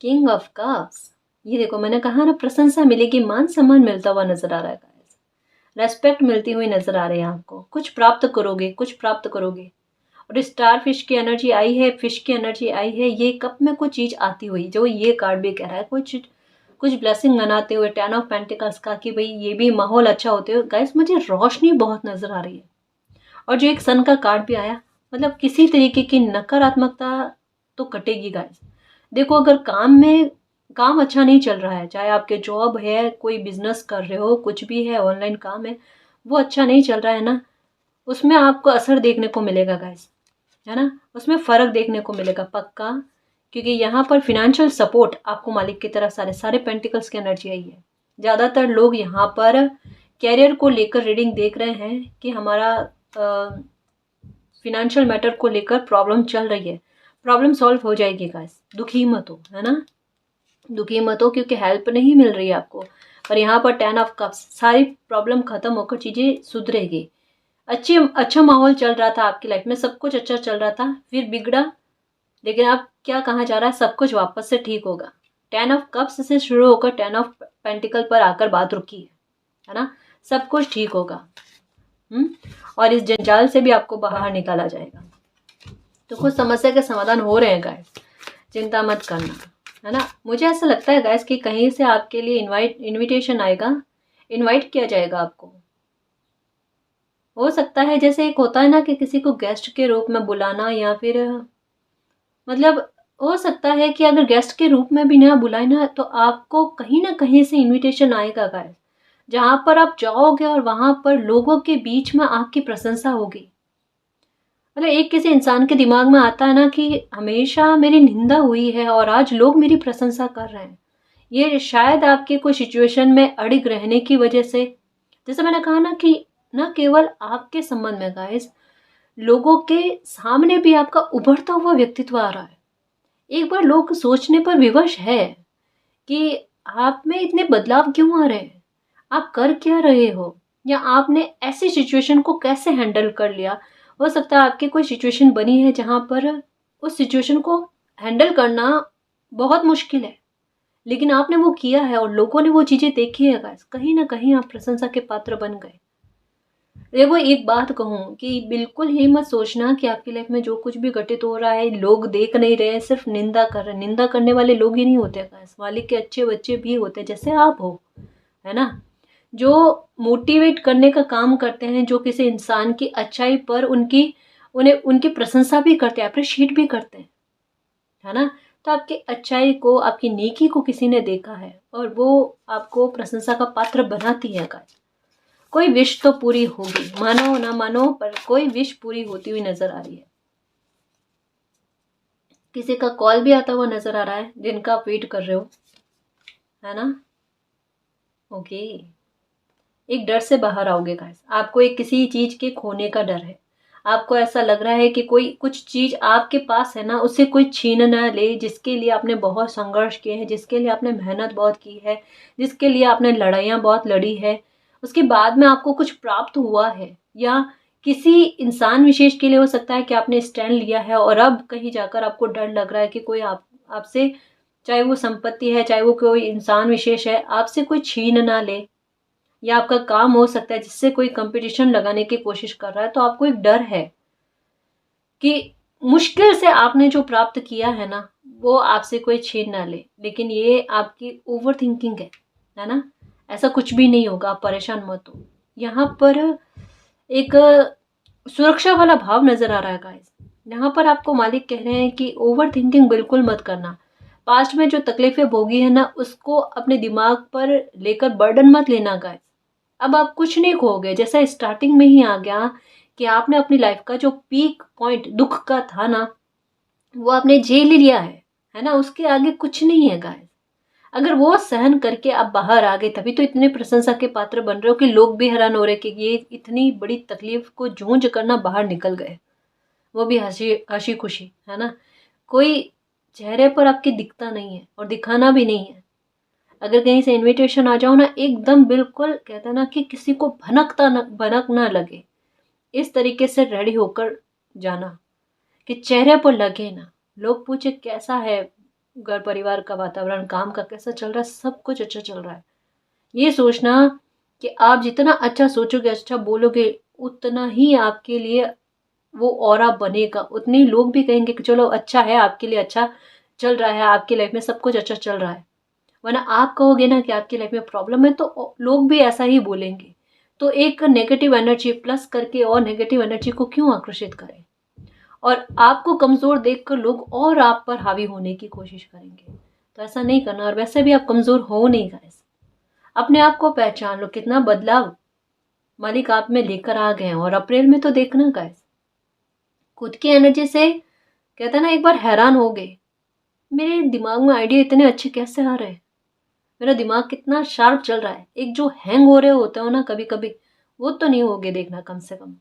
किंग ऑफ कप्स, ये देखो मैंने कहा ना, प्रशंसा मिलेगी, मान सम्मान मिलता हुआ नजर आ रहा है गाइस, रेस्पेक्ट मिलती हुई नजर आ रही है आपको। कुछ प्राप्त करोगे, कुछ प्राप्त करोगे। और स्टार फिश की एनर्जी आई है, फिश की एनर्जी आई है, ये कप में कुछ चीज आती हुई, जो ये कार्ड भी कह रहा है, कुछ ब्लेसिंग मनाते हुए, 10 ऑफ पेंटिकल्स का कि भाई ये भी माहौल अच्छा होते हुए गाइस। मुझे रोशनी बहुत नजर आ रही है। और जो एक सन का कार्ड भी आया, मतलब किसी तरीके की नकारात्मकता तो कटेगी गाइस। देखो अगर काम अच्छा नहीं चल रहा है, चाहे आपके जॉब है, कोई बिजनेस कर रहे हो, कुछ भी है, ऑनलाइन काम है, वो अच्छा नहीं चल रहा है ना, उसमें आपको असर देखने को मिलेगा गाइस, है ना। उसमें फर्क देखने को मिलेगा पक्का, क्योंकि यहाँ पर फिनेंशियल सपोर्ट आपको मालिक की तरफ सारे सारे पेंटिकल्स की एनर्जी आई है। ज़्यादातर लोग यहाँ पर कैरियर को लेकर रीडिंग देख रहे हैं कि हमारा फिनेंशियल मैटर को लेकर प्रॉब्लम चल रही है। प्रॉब्लम सॉल्व हो जाएगी गाइस, दुखी मत हो, है ना, दुखी मत हो, क्योंकि हेल्प नहीं मिल रही है आपको। और यहाँ पर 10 ऑफ कप्स, सारी प्रॉब्लम खत्म होकर चीजें सुधरेगी। अच्छा माहौल चल रहा था आपकी लाइफ में, सब कुछ अच्छा चल रहा था, फिर बिगड़ा। लेकिन अब क्या कहा जा रहा है, सब कुछ वापस से ठीक होगा। 10 ऑफ कप्स से शुरू होकर 10 ऑफ पेंटिकल पर आकर बात रुकी है ना। सब कुछ ठीक होगा। और इस जंजाल से भी आपको बाहर निकाला जाएगा। तो कुछ समस्या के समाधान हो रहे हैं गाइस, चिंता मत करना, है ना। मुझे ऐसा लगता है गाइस कि कहीं से आपके लिए इनविटेशन आएगा, इनवाइट किया जाएगा आपको। हो सकता है जैसे एक होता है ना कि किसी को गेस्ट के रूप में बुलाना, या फिर मतलब हो सकता है कि अगर गेस्ट के रूप में भी ना बुलाए ना, तो आपको कहीं ना कहीं से इनविटेशन आएगा गाइस, जहां पर आप जाओगे और वहां पर लोगों के बीच में आपकी प्रशंसा होगी। मतलब एक किसी इंसान के दिमाग में आता है ना कि हमेशा मेरी निंदा हुई है और आज लोग मेरी प्रशंसा कर रहे हैं। ये शायद आपके कोई सिचुएशन में अड़िग रहने की वजह से, जैसे मैंने कहा ना कि न केवल आपके संबंध में गाइस, लोगों के सामने भी आपका उभरता हुआ व्यक्तित्व आ रहा है। एक बार लोग सोचने पर विवश है कि आप में इतने बदलाव क्यों आ रहे हैं, आप कर क्या रहे हो, या आपने ऐसी सिचुएशन को कैसे हैंडल कर लिया। हो सकता है आपकी कोई सिचुएशन बनी है जहां पर उस सिचुएशन को हैंडल करना बहुत मुश्किल है, लेकिन आपने वो किया है और लोगों ने वो चीजें देखी है गाइस, कहीं ना कहीं आप प्रशंसा के पात्र बन गए। देखो एक बात कहूँ कि बिल्कुल ही मत सोचना कि आपकी लाइफ में जो कुछ भी घटित हो रहा है लोग देख नहीं रहे हैं, सिर्फ निंदा कर रहे हैं। निंदा करने वाले लोग ही नहीं होते गाइस, मालिक के अच्छे बच्चे भी होते हैं, जैसे आप हो, है ना, जो मोटिवेट करने का काम करते हैं, जो किसी इंसान की अच्छाई पर उनकी प्रशंसा भी करते हैं, अप्रिशिएट भी करते हैं, है ना। तो आपकी अच्छाई को, आपकी नेकी को किसी ने देखा है और वो आपको प्रशंसा का पात्र बनाती है गाइस। कोई विश तो पूरी होगी, मानो ना मानो, पर कोई विश पूरी होती हुई नजर आ रही है। किसी का कॉल भी आता हुआ नजर आ रहा है जिनका आप वेट कर रहे हो, है ना। ओके, एक डर से बाहर आओगे गाइस, आपको एक किसी चीज के खोने का डर है। आपको ऐसा लग रहा है कि कोई कुछ चीज़ आपके पास है ना, उससे कोई छीन ना ले, जिसके लिए आपने बहुत संघर्ष किए हैं, जिसके लिए आपने मेहनत बहुत की है, जिसके लिए आपने लड़ाइयाँ बहुत लड़ी है, उसके बाद में आपको कुछ प्राप्त हुआ है, या किसी इंसान विशेष के लिए हो सकता है कि आपने स्टैंड लिया है और अब कहीं जाकर आपको डर लग रहा है कि कोई आपसे, चाहे वो संपत्ति है, चाहे वो कोई इंसान विशेष है, आपसे कोई छीन ना ले, या आपका काम हो सकता है जिससे कोई कंपटीशन लगाने की कोशिश कर रहा है, तो आपको एक डर है कि मुश्किल से आपने जो प्राप्त किया है ना, वो आपसे कोई छीन ना ले। लेकिन ये आपकी ओवर थिंकिंग है ना? ऐसा कुछ भी नहीं होगा, आप परेशान मत हो। यहाँ पर एक सुरक्षा वाला भाव नजर आ रहा है गाइस। यहाँ पर आपको मालिक कह रहे हैं कि ओवर थिंकिंग बिल्कुल मत करना। पास्ट में जो तकलीफें भोगी है ना, उसको अपने दिमाग पर लेकर बर्डन मत लेना गाइस। अब आप कुछ नहीं खोगे, जैसा स्टार्टिंग में ही आ गया कि आपने अपनी लाइफ का जो पीक पॉइंट दुख का था ना, वो आपने झेल ही लिया है ना? उसके आगे कुछ नहीं है गाइस। अगर वो सहन करके आप बाहर आ गए, तभी तो इतने प्रशंसा के पात्र बन रहे हो कि लोग भी हैरान हो रहे कि ये इतनी बड़ी तकलीफ को जूझ करना बाहर निकल गए, वो भी हंसी हंसी खुशी, है ना? कोई चेहरे पर आपके दिखता नहीं है और दिखाना भी नहीं है। अगर कहीं से इनविटेशन आ जाओ ना, एकदम बिल्कुल कहते हैं ना कि किसी को भनक ना लगे, इस तरीके से रेडी होकर जाना कि चेहरे पर लगे ना। लोग पूछे कैसा है, घर परिवार का वातावरण, काम का कैसा चल रहा है, सब कुछ अच्छा चल रहा है। ये सोचना कि आप जितना अच्छा सोचोगे, अच्छा बोलोगे, उतना ही आपके लिए वो ऑरा बनेगा। उतने ही लोग भी कहेंगे कि चलो अच्छा है, आपके लिए अच्छा चल रहा है, आपकी लाइफ में सब कुछ अच्छा चल रहा है। वरना आप कहोगे ना कि आपकी लाइफ में प्रॉब्लम है, तो लोग भी ऐसा ही बोलेंगे। तो एक नेगेटिव एनर्जी प्लस करके और नेगेटिव एनर्जी को क्यों आकर्षित करें? और आपको कमज़ोर देखकर लोग और आप पर हावी होने की कोशिश करेंगे। तो ऐसा नहीं करना। और वैसे भी आप कमज़ोर हो नहीं गाइस। अपने आप को पहचान लो, कितना बदलाव मालिक आप में लेकर आ गए हैं। और अप्रैल में तो देखना गाइस, खुद की एनर्जी से कहते हैं ना, एक बार हैरान हो गए, मेरे दिमाग में आइडिया इतने अच्छे कैसे आ रहे हैं, मेरा दिमाग कितना शार्प चल रहा है। एक जो हैंग हो रहे होते हो ना कभी कभी, वो तो नहीं होगे देखना। कम से कम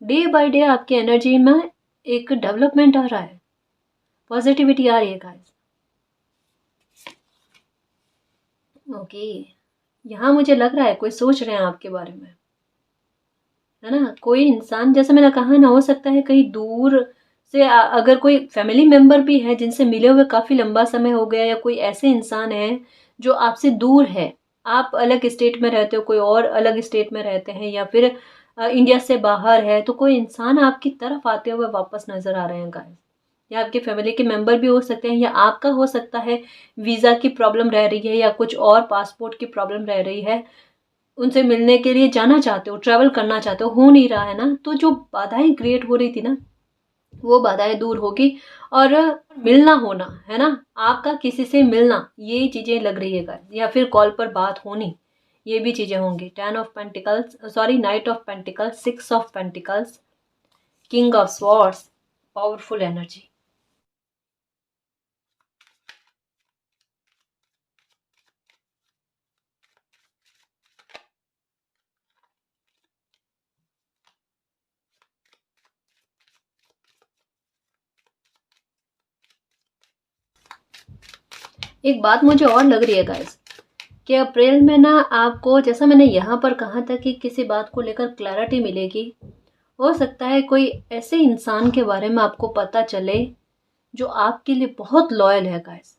डे बाय डे आपकी एनर्जी में एक डेवलपमेंट आ रहा है, पॉजिटिविटी आ रही है गाइस। ओके, यहाँ मुझे लग रहा है कोई सोच रहे हैं आपके बारे में, है ना? कोई इंसान, जैसे मैंने कहा ना, हो सकता है कहीं दूर से अगर कोई फैमिली मेंबर भी है जिनसे मिले हुए काफ़ी लंबा समय हो गया, या कोई ऐसे इंसान है जो आपसे दूर है, आप अलग स्टेट में रहते हो, कोई और अलग स्टेट में रहते हैं, या फिर इंडिया से बाहर है, तो कोई इंसान आपकी तरफ आते हुए वापस नजर आ रहे हैं गाइस। या आपके फैमिली के मेंबर भी हो सकते हैं, या आपका हो सकता है वीज़ा की प्रॉब्लम रह रही है, या कुछ और पासपोर्ट की प्रॉब्लम रह रही है, उनसे मिलने के लिए जाना चाहते हो, ट्रैवल करना चाहते हो नहीं रहा है ना, तो जो बाधाएं क्रिएट हो रही थी ना, वो बाधाएं दूर होगी। और मिलना होना, है ना, आपका किसी से मिलना, ये चीज़ें लग रही है गाइस, या फिर कॉल पर बात होनी, ये भी चीज़ें होंगी। 10 of pentacles, sorry, night of pentacles, 6 of pentacles, king of swords, powerful energy. एक बात मुझे और लग रही है गाइस, कि अप्रैल में ना आपको, जैसा मैंने यहाँ पर कहा था कि किसी बात को लेकर क्लैरिटी मिलेगी। हो सकता है कोई ऐसे इंसान के बारे में आपको पता चले जो आपके लिए बहुत लॉयल है गाइस।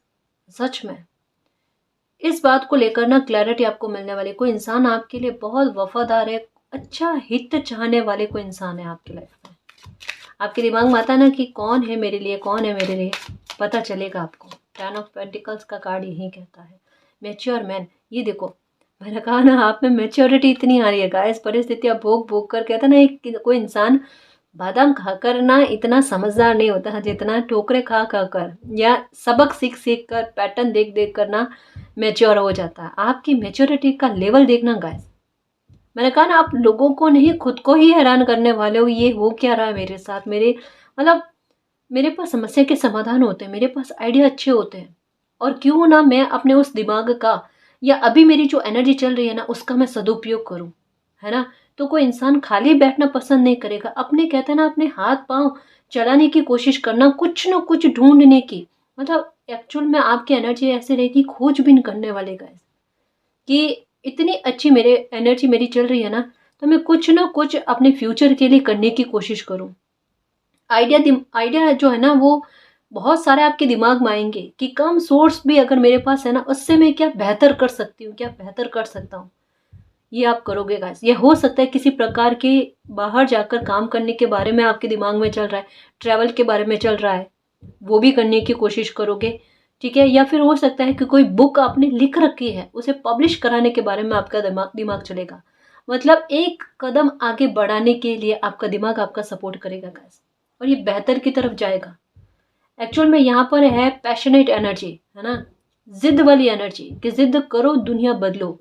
सच में इस बात को लेकर ना क्लैरिटी आपको मिलने वाली। कोई इंसान आपके लिए बहुत वफादार है, अच्छा हित चाहने वाले कोई इंसान है आपकी लाइफ में। आपके दिमाग में आता है ना कि कौन है मेरे लिए, कौन है मेरे लिए, पता चलेगा आपको। 10 ऑफ पेंटिकल्स का कार्ड यही कहता है, मेच्योर मैन। ये देखो, मैंने कहा ना, आप में मेच्योरिटी इतनी आ रही है गाइस। परिस्थितियां भोग भोग कर, कहता ना, एक कोई इंसान बादाम खाकर ना इतना समझदार नहीं होता जितना ठोकरे खा खा कर या सबक सीख सीख कर, पैटर्न देख देख कर ना मेच्योर हो जाता है। आपकी मेच्योरिटी का लेवल देखना गाइस। मैंने कहा ना, आप लोगों को नहीं, खुद को ही हैरान करने वाले हो। ये हो क्या रहा है मेरे साथ, मेरे मतलब मेरे पास समस्या के समाधान होते हैं, मेरे पास आइडिया अच्छे होते हैं, और क्यों ना मैं अपने उस दिमाग का, या अभी मेरी जो एनर्जी चल रही है ना, उसका मैं सदुपयोग करूं, है ना? तो कोई इंसान खाली बैठना पसंद नहीं करेगा। अपने कहते हैं ना, अपने हाथ पाँव चलाने की कोशिश करना, कुछ न कुछ ढूँढने की। मतलब एक्चुअल में आपकी एनर्जी ऐसे रहेगी खोजबीन करने वाले गाइस, कि इतनी अच्छी मेरे एनर्जी मेरी चल रही है ना, तो मैं कुछ न कुछ अपने फ्यूचर के लिए करने की कोशिश करूँ। आइडिया जो है ना, वो बहुत सारे आपके दिमाग में आएँगे कि कम सोर्स भी अगर मेरे पास है ना, उससे मैं क्या बेहतर कर सकती हूँ, क्या बेहतर कर सकता हूँ। ये आप करोगे गाइस। ये हो सकता है किसी प्रकार के बाहर जाकर काम करने के बारे में आपके दिमाग में चल रहा है, ट्रैवल के बारे में चल रहा है, वो भी करने की कोशिश करोगे, ठीक है? या फिर हो सकता है कि कोई बुक आपने लिख रखी है, उसे पब्लिश कराने के बारे में आपका दिमाग दिमाग चलेगा। मतलब एक कदम आगे बढ़ाने के लिए आपका दिमाग आपका सपोर्ट करेगा गाइस, और ये बेहतर की तरफ जाएगा। एक्चुअल में यहाँ पर है पैशनेट एनर्जी, है ना, जिद वाली एनर्जी, कि जिद करो दुनिया बदलो,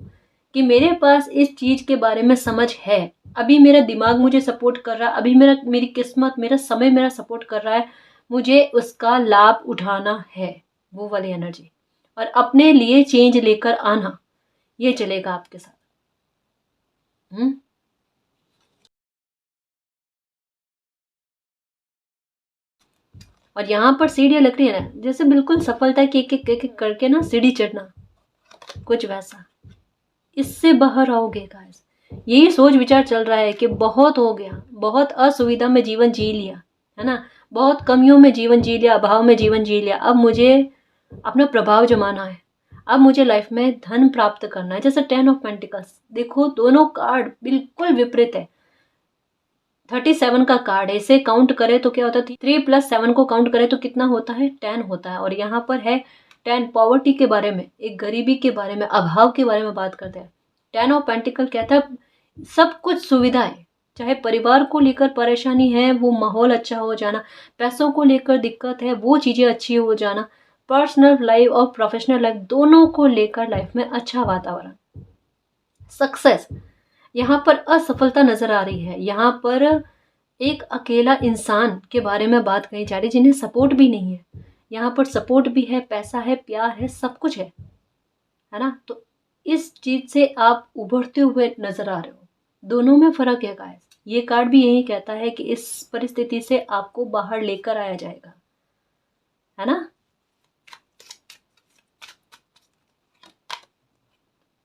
कि मेरे पास इस चीज के बारे में समझ है, अभी मेरा दिमाग मुझे सपोर्ट कर रहा है, अभी मेरी किस्मत, मेरा समय मेरा सपोर्ट कर रहा है, मुझे उसका लाभ उठाना है, वो वाली एनर्जी। और अपने लिए चेंज लेकर आना, ये चलेगा आपके साथ। हम्म। और यहाँ पर सीढ़ियाँ लग रही है ना, जैसे बिल्कुल सफलता की एक एक करके ना सीढ़ी चढ़ना, कुछ वैसा। इससे बाहर आओगे गाइस। यही सोच विचार चल रहा है कि बहुत हो गया, बहुत असुविधा में जीवन जी लिया, है ना, बहुत कमियों में जीवन जी लिया, अभाव में जीवन जी लिया, अब मुझे अपना प्रभाव जमाना है, अब मुझे लाइफ में धन प्राप्त करना है। जैसे 10 ऑफ पेंटिकल्स देखो, दोनों कार्ड बिल्कुल विपरीत है। 37 का कार्ड है, इसे काउंट करें तो क्या होता है, 3 + 7 को काउंट करें तो कितना होता है, 10 होता है। और यहाँ पर है 10 पॉवर्टी के बारे में, एक गरीबी के बारे में, अभाव के बारे में बात करते हैं। 10 ऑफ पेंटिकल कहता है सब कुछ सुविधा है, चाहे परिवार को लेकर परेशानी है, वो माहौल अच्छा हो जाना, पैसों को लेकर दिक्कत है, वो चीज़ें अच्छी हो जाना, पर्सनल लाइफ और प्रोफेशनल लाइफ दोनों को लेकर लाइफ में अच्छा वातावरण, सक्सेस। यहाँ पर असफलता नजर आ रही है, यहाँ पर एक अकेला इंसान के बारे में बात कही जा रही है जिन्हें सपोर्ट भी नहीं है। यहाँ पर सपोर्ट भी है, पैसा है, प्यार है, सब कुछ है ना। तो इस चीज से आप उभरते हुए नजर आ रहे हो, दोनों में फर्क है गाइस। ये कार्ड भी यही कहता है कि इस परिस्थिति से आपको बाहर लेकर आया जाएगा, है ना।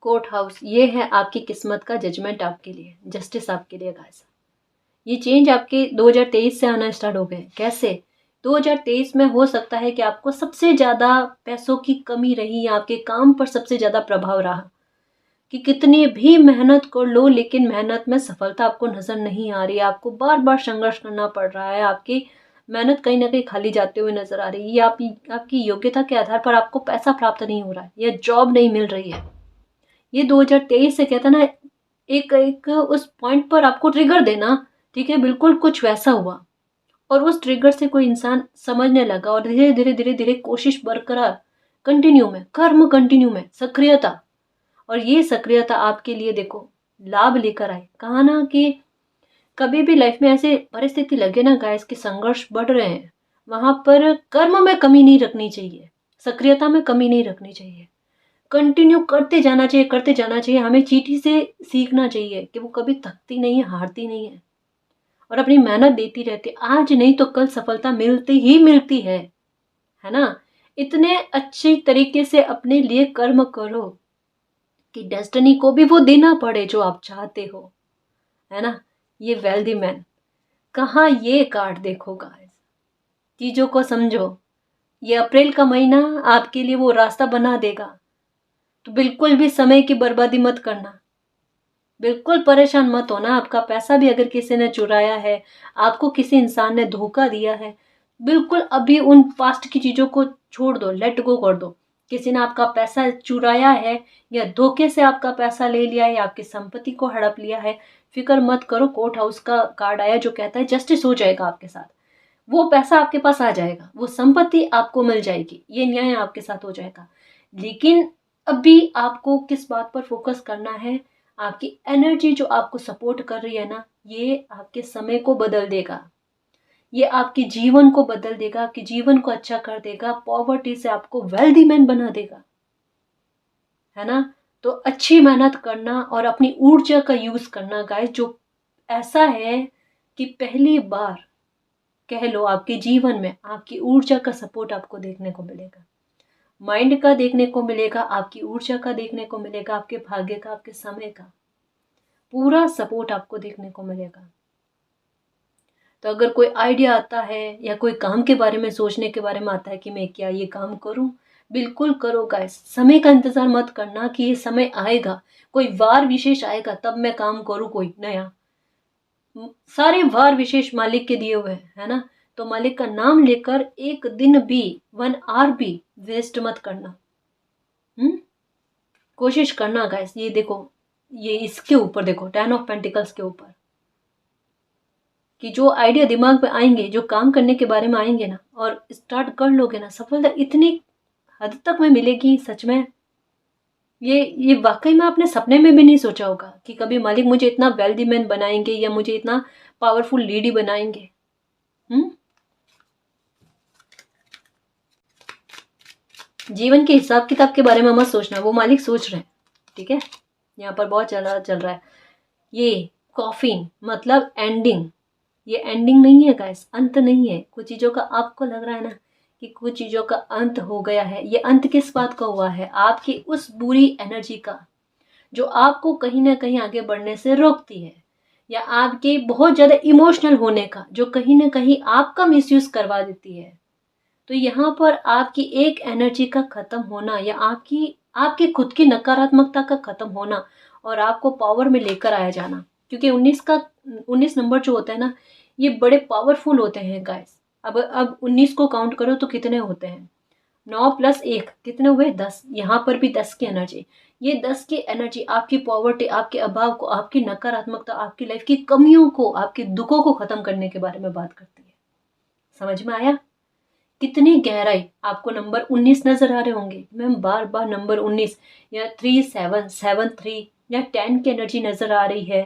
कोर्ट हाउस, ये है आपकी किस्मत का जजमेंट आपके लिए, जस्टिस आपके लिए गाइस। ये चेंज आपके 2023 से आना स्टार्ट हो गए। कैसे? 2023 में हो सकता है कि आपको सबसे ज़्यादा पैसों की कमी रही, या आपके काम पर सबसे ज़्यादा प्रभाव रहा, कि कितनी भी मेहनत कर लो लेकिन मेहनत में सफलता आपको नज़र नहीं आ रही है, आपको बार बार संघर्ष करना पड़ रहा है, आपकी मेहनत कहीं ना कहीं खाली जाते हुए नजर आ रही है, या आपकी योग्यता के आधार पर आपको पैसा प्राप्त नहीं हो रहा है, या जॉब नहीं मिल रही है। ये 2023 से कहता ना, एक एक उस पॉइंट पर आपको ट्रिगर देना, ठीक है, बिल्कुल कुछ वैसा हुआ। और उस ट्रिगर से कोई इंसान समझने लगा, और धीरे धीरे धीरे धीरे कोशिश बरकरार, कंटिन्यू में, कर्म कंटिन्यू में, सक्रियता। और ये सक्रियता आपके लिए देखो लाभ लेकर आए। कहा ना कि कभी भी लाइफ में ऐसे परिस्थिति लगे ना गाइस कि संघर्ष बढ़ रहे हैं, वहां पर कर्म में कमी नहीं रखनी चाहिए, सक्रियता में कमी नहीं रखनी चाहिए, कंटिन्यू करते जाना चाहिए, करते जाना चाहिए। हमें चींटी से सीखना चाहिए कि वो कभी थकती नहीं है, हारती नहीं है, और अपनी मेहनत देती रहती है। आज नहीं तो कल सफलता मिलती ही मिलती है ना। इतने अच्छी तरीके से अपने लिए कर्म करो कि डेस्टिनी को भी वो देना पड़े जो आप चाहते हो, है ना। ये वेल्दी मैन, कहाँ ये कार्ड देखो गाइस, चीजों को समझो। ये अप्रैल का महीना आपके लिए वो रास्ता बना देगा, तो बिल्कुल भी समय की बर्बादी मत करना, बिल्कुल परेशान मत होना। आपका पैसा भी अगर किसी ने चुराया है, आपको किसी इंसान ने धोखा दिया है, बिल्कुल अभी उन पास्ट की चीज़ों को छोड़ दो, लेट गो कर दो। किसी ने आपका पैसा चुराया है, या धोखे से आपका पैसा ले लिया है, या आपकी संपत्ति को हड़प लिया है, फिक्र मत करो। कोर्ट हाउस का कार्ड आया जो कहता है जस्टिस हो जाएगा आपके साथ, वो पैसा आपके पास आ जाएगा, वो संपत्ति आपको मिल जाएगी, ये न्याय आपके साथ हो जाएगा। लेकिन अभी आपको किस बात पर फोकस करना है, आपकी एनर्जी जो आपको सपोर्ट कर रही है ना, ये आपके समय को बदल देगा, ये आपके जीवन को बदल देगा, आपके जीवन को अच्छा कर देगा, पॉवर्टी से आपको वेल्दी मैन बना देगा, है ना। तो अच्छी मेहनत करना और अपनी ऊर्जा का यूज करना गाइस, जो ऐसा है कि पहली बार कह लो आपके जीवन में आपकी ऊर्जा का सपोर्ट आपको देखने को मिलेगा, माइंड का देखने को मिलेगा, आपकी ऊर्जा का देखने को मिलेगा, आपके भाग्य का, आपके समय का पूरा सपोर्ट आपको देखने को मिलेगा। तो अगर कोई आइडिया आता है या कोई काम के बारे में सोचने के बारे में आता है कि मैं क्या ये काम करूं, बिल्कुल करो गाइस। समय का इंतजार मत करना कि ये समय आएगा, कोई वार विशेष आएगा तब मैं काम करूं कोई नया। सारे वार विशेष मालिक के दिए हुए हैं, है ना। तो मालिक का नाम लेकर एक दिन भी 1 आवर भी वेस्ट मत करना। कोशिश करना गाइस। ये देखो, ये इसके ऊपर देखो 10 ऑफ पेंटिकल्स के ऊपर कि जो आइडिया दिमाग में आएंगे, जो काम करने के बारे में आएंगे ना, और स्टार्ट कर लोगे ना, सफलता इतनी हद तक में मिलेगी सच में। ये वाकई में आपने सपने में भी नहीं सोचा होगा कि कभी मालिक मुझे इतना वेल्दी मैन बनाएंगे या मुझे इतना पावरफुल लीडी बनाएंगे। जीवन के हिसाब किताब के बारे में मत सोचना, वो मालिक सोच रहे हैं, ठीक है। यहाँ पर बहुत चल रहा है ये कॉफिन, मतलब एंडिंग। ये एंडिंग नहीं है गाइस, अंत नहीं है। कुछ चीज़ों का आपको लग रहा है ना कि कुछ चीज़ों का अंत हो गया है, ये अंत किस बात का हुआ है? आपकी उस बुरी एनर्जी का जो आपको कहीं ना कहीं आगे बढ़ने से रोकती है, या आपके बहुत ज़्यादा इमोशनल होने का जो कहीं ना कहीं आपका मिसयूज करवा देती है। तो यहाँ पर आपकी एक एनर्जी का ख़त्म होना, या आपकी खुद की नकारात्मकता का ख़त्म होना और आपको पावर में लेकर आया जाना। क्योंकि 19 नंबर जो होता है ना, ये बड़े पावरफुल होते हैं गाइस। अब 19 को काउंट करो तो कितने होते हैं? 9 + 1 कितने हुए? 10। यहाँ पर भी 10 की एनर्जी। ये 10 की एनर्जी आपकी पॉवर्टी, आपके अभाव को, आपकी नकारात्मकता, आपकी लाइफ की कमियों को, आपके दुखों को ख़त्म करने के बारे में बात करती है। समझ में आया कितनी गहराई? आपको नंबर 19 नजर आ रहे होंगे। मैम बार बार नंबर 19 या 3773 या 10 की एनर्जी नजर आ रही है,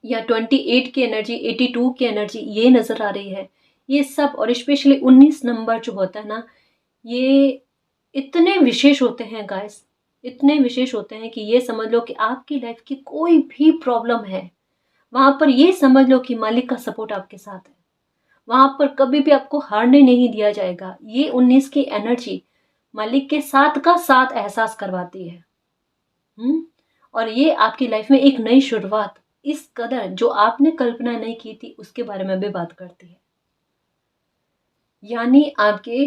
या 28 की एनर्जी, 82 की एनर्जी ये नजर आ रही है। ये सब, और स्पेशली 19 नंबर जो होता है ना, ये इतने विशेष होते हैं गाइस, इतने विशेष होते हैं कि ये समझ लो कि आपकी लाइफ की कोई भी प्रॉब्लम है, वहां पर ये समझ लो कि मालिक का सपोर्ट आपके साथ है। वहां पर कभी भी आपको हारने नहीं दिया जाएगा। ये 19 की एनर्जी मालिक के साथ का साथ एहसास करवाती है। और ये आपकी लाइफ में एक नई शुरुआत, इस कदर जो आपने कल्पना नहीं की थी उसके बारे में भी बात करती है। यानी आपके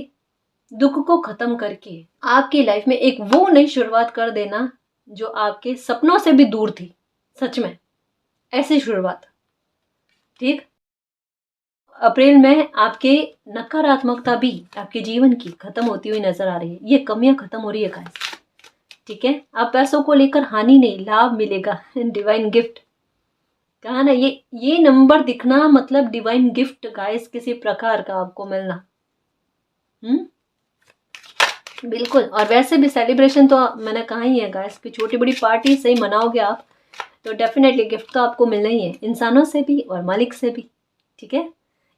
दुख को खत्म करके आपकी लाइफ में एक वो नई शुरुआत कर देना जो आपके सपनों से भी दूर थी। सच में ऐसी शुरुआत, ठीक। अप्रैल में आपके नकारात्मकता भी आपके जीवन की खत्म होती हुई नजर आ रही है। ये कमियां खत्म हो रही है गाइस, ठीक है। आप पैसों को लेकर हानि नहीं, लाभ मिलेगा। डिवाइन गिफ्ट कहा ना, ये नंबर दिखना मतलब डिवाइन गिफ्ट गाइस, किसी प्रकार का आपको मिलना। बिल्कुल। और वैसे भी सेलिब्रेशन तो मैंने कहा ही है गाइस कि छोटी बड़ी पार्टी से ही मनाओगे आप तो डेफिनेटली गिफ्ट तो आपको मिलना ही है, इंसानों से भी और मालिक से भी, ठीक है।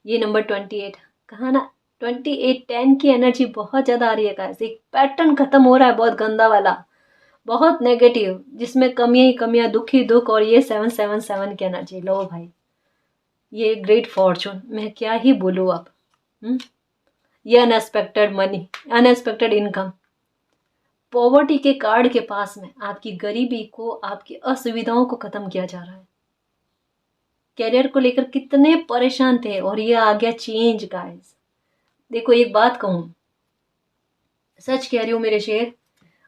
ये नंबर 28 कहा ना, 28 10 की एनर्जी बहुत ज़्यादा आ रही है गाइस। एक पैटर्न खत्म हो रहा है बहुत गंदा वाला, बहुत नेगेटिव, जिसमें कमियां ही कमियां, दुख ही दुख। और ये 777 की एनर्जी, लो भाई, ये ग्रेट फॉर्चून, मैं क्या ही बोलूँ अब। ये unexpected money, unexpected income, poverty के कार्ड के पास में आपकी गरीबी को, आपकी असुविधाओं को खत्म किया जा रहा है। कैरियर को लेकर कितने परेशान थे और ये आ गया चेंज गाइस। देखो एक बात कहूँ, सच कह रही हूँ मेरे शेर,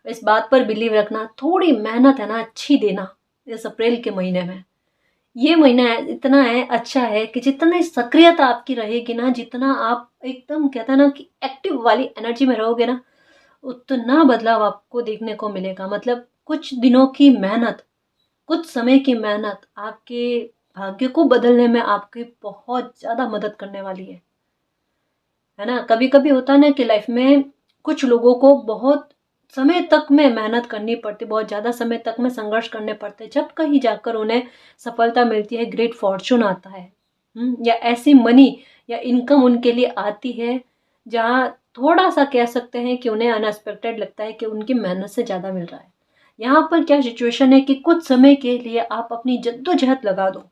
इस बात पर बिलीव रखना, थोड़ी मेहनत है ना अच्छी देना इस अप्रैल के महीने में। ये महीना है, इतना है अच्छा है कि जितनी सक्रियता आपकी रहेगी ना, जितना आप एकदम कहते हैं ना कि एक्टिव वाली एनर्जी में रहोगे ना, उतना बदलाव आपको देखने को मिलेगा। मतलब कुछ दिनों की मेहनत, कुछ समय की मेहनत आपके भाग्य को बदलने में आपकी बहुत ज़्यादा मदद करने वाली है ना। कभी कभी होता है ना कि लाइफ में कुछ लोगों को बहुत समय तक में मेहनत करनी पड़ती, बहुत ज़्यादा समय तक में संघर्ष करने पड़ते, जब कहीं जाकर उन्हें सफलता मिलती है, ग्रेट फॉर्चून आता है, या ऐसी मनी या इनकम उनके लिए आती है जहाँ थोड़ा सा कह सकते हैं कि उन्हें अनएक्सपेक्टेड लगता है कि उनकी मेहनत से ज़्यादा मिल रहा है। यहाँ पर क्या सिचुएशन है कि कुछ समय के लिए आप अपनी जद्दोजहद लगा दो,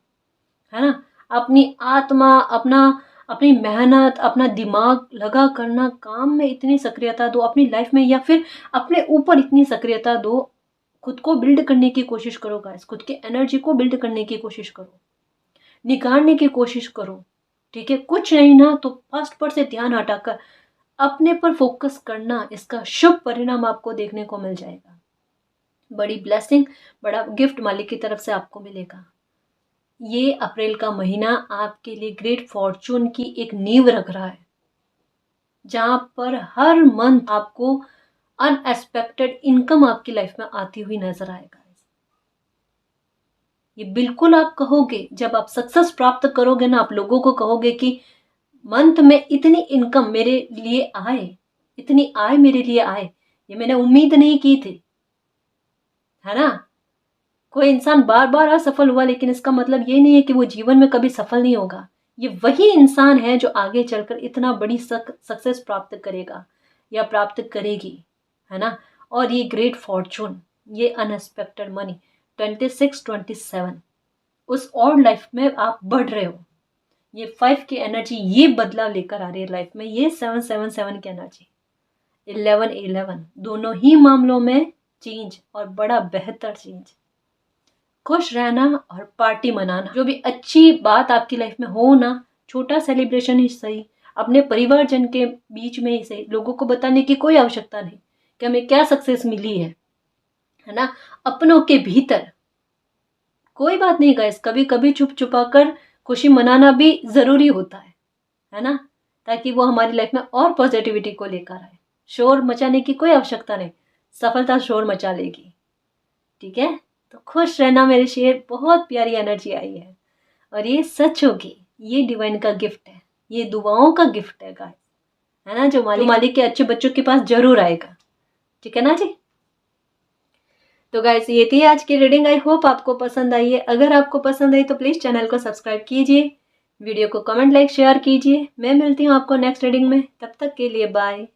है ना, अपनी आत्मा, अपनी मेहनत, अपना दिमाग लगा करना काम में इतनी सक्रियता दो अपनी लाइफ में, या फिर अपने ऊपर इतनी सक्रियता दो, खुद को बिल्ड करने की कोशिश करो गाइस, खुद की एनर्जी को बिल्ड करने की कोशिश करो, निखारने की कोशिश करो। ठीक है, कुछ नहीं ना तो फर्स्ट पर से ध्यान हटाकर अपने पर फोकस करना, इसका शुभ परिणाम आपको देखने को मिल जाएगा। बड़ी ब्लेसिंग, बड़ा गिफ्ट मालिक की तरफ से आपको मिलेगा। ये अप्रैल का महीना आपके लिए ग्रेट फॉर्चून की एक नींव रख रहा है, जहां पर हर मंथ आपको अनएक्सपेक्टेड इनकम आपकी लाइफ में आती हुई नजर आएगा। ये बिल्कुल आप कहोगे, जब आप सक्सेस प्राप्त करोगे ना, आप लोगों को कहोगे कि मंथ में इतनी इनकम मेरे लिए आए, इतनी आय मेरे लिए आए, ये मैंने उम्मीद नहीं की थी, है ना। कोई इंसान बार बार असफल हुआ, लेकिन इसका मतलब ये नहीं है कि वो जीवन में कभी सफल नहीं होगा। ये वही इंसान है जो आगे चलकर इतना बड़ी सक्सेस प्राप्त करेगा या प्राप्त करेगी, है ना। और ये ग्रेट फॉर्चून, ये अनएक्सपेक्टेड मनी 26-27 उस और लाइफ में आप बढ़ रहे हो। ये 5 की एनर्जी ये बदलाव लेकर आ रही है लाइफ में, ये 7-7-7 की एनर्जी, 11-11 दोनों ही मामलों में चेंज, और बड़ा बेहतर चेंज। खुश रहना और पार्टी मनाना, जो भी अच्छी बात आपकी लाइफ में हो ना, छोटा सेलिब्रेशन ही सही, अपने परिवारजन के बीच में ही सही, लोगों को बताने की कोई आवश्यकता नहीं कि हमें क्या सक्सेस मिली है ना। अपनों के भीतर कोई बात नहीं गाइस, कभी कभी चुप छुपा कर खुशी मनाना भी जरूरी होता है ना, ताकि वो हमारी लाइफ में और पॉजिटिविटी को लेकर आए। शोर मचाने की कोई आवश्यकता नहीं, सफलता शोर मचा लेगी। ठीक है, तो खुश रहना मेरे शेर, बहुत प्यारी एनर्जी आई है और ये सच होगी, ये डिवाइन का गिफ्ट है, ये दुआओं का गिफ्ट है गाइस, है ना, जो मालिक के अच्छे बच्चों के पास जरूर आएगा। ठीक है ना जी। तो गाइस ये थी आज की रीडिंग, आई होप आपको पसंद आई है। अगर आपको पसंद आई तो प्लीज चैनल को सब्सक्राइब कीजिए, वीडियो को कमेंट लाइक शेयर कीजिए। मैं मिलती हूँ आपको नेक्स्ट रीडिंग में, तब तक के लिए बाय।